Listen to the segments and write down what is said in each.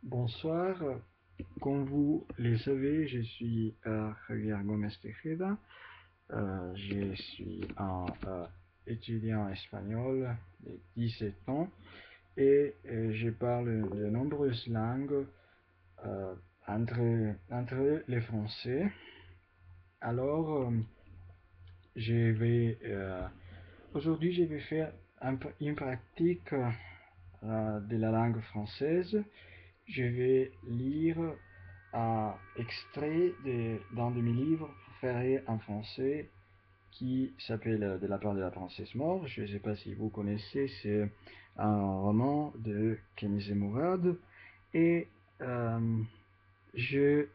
Bonsoir, comme vous le savez, je suis Javier Gómez Tejeda. Je suis un étudiant espagnol de 17 ans et je parle de nombreuses langues euh, entre les français. Alors, je vais aujourd'hui je vais faire une pratique de la langue française. Je vais lire un extrait d'un de mes livres préférés en français qui s'appelle De la part de la princesse Maure. Je ne sais pas si vous connaissez, c'est un roman de Kenise Mourad et je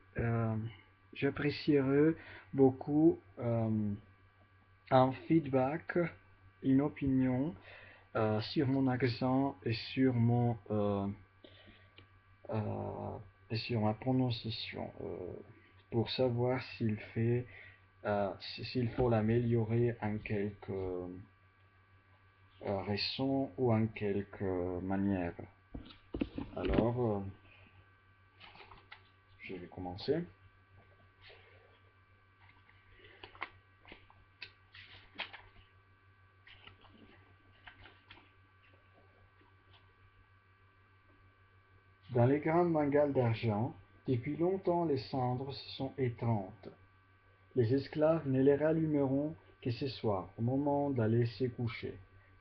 j'apprécierais beaucoup un feedback, une opinion sur mon accent et sur euh, sur ma prononciation pour savoir s'il faut l'améliorer en quelque raison ou en quelque manière. Alors, je vais commencer. Dans les grandes mangales d'argent, depuis longtemps les cendres se sont étreintes. Les esclaves ne les rallumeront que ce soir, au moment d'aller se coucher,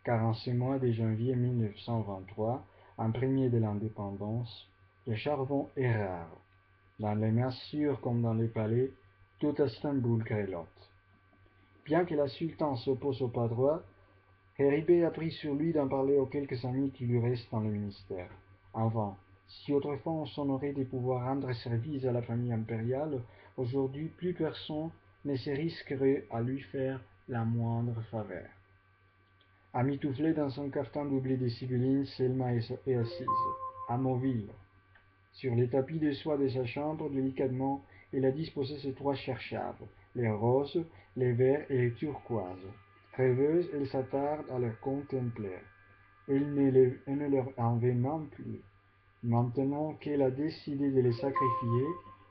car en ce mois de janvier 1923, en premier de l'indépendance, le charbon est rare. Dans les massures comme dans les palais, tout à Istanbul grelotte. Bien que la sultane s'oppose au pas droit, Héribe a pris sur lui d'en parler aux quelques amis qui lui restent dans le ministère. Enfin, si autrefois on s'honorait de pouvoir rendre service à la famille impériale, aujourd'hui plus personne ne se risquerait à lui faire la moindre faveur. Amitouflée dans son caftan doublé de sibylline, Selma est assise, amovible. Sur les tapis de soie de sa chambre, délicatement, elle a disposé ses trois cherchables, les roses, les verts et les turquoises. Rêveuse, elle s'attarde à les contempler. Elle ne leur en veut même plus. Maintenant qu'elle a décidé de les sacrifier,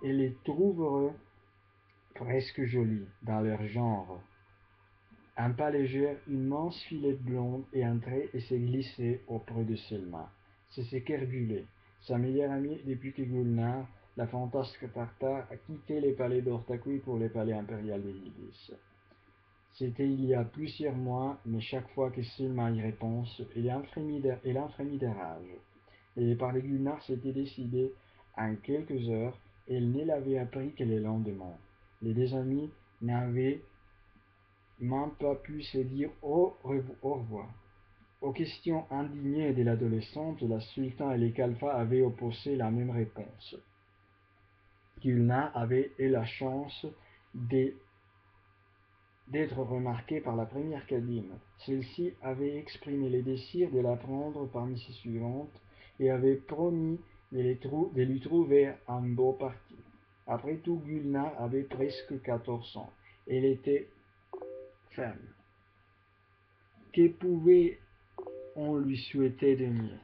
elle les trouverait presque jolies dans leur genre. Un pas léger, une mince filette blonde est entrée et s'est glissée auprès de Selma. C'est ce qu'Hergulé, sa meilleure amie depuis que Gulnare, la fantasque tartare, a quitté les palais d'Ortakoui pour les palais impériaux de Lydis. C'était il y a plusieurs mois, mais chaque fois que Selma y repense, elle en frémit de rage. Et par les Gulnare s'était décidé en quelques heures, et elle ne l'avait appris que le lendemain. Les deux amis n'avaient même pas pu se dire au revoir. Aux questions indignées de l'adolescente, la sultane et les calfas avaient opposé la même réponse. Gulnare avait eu la chance d'être remarquée par la première Kadime. Celle-ci avait exprimé le désir de la prendre parmi ses suivantes et avait promis de lui trouver un beau parti. Après tout, Gulnare avait presque 14 ans. Elle était femme. Que pouvait-on lui souhaiter de mieux?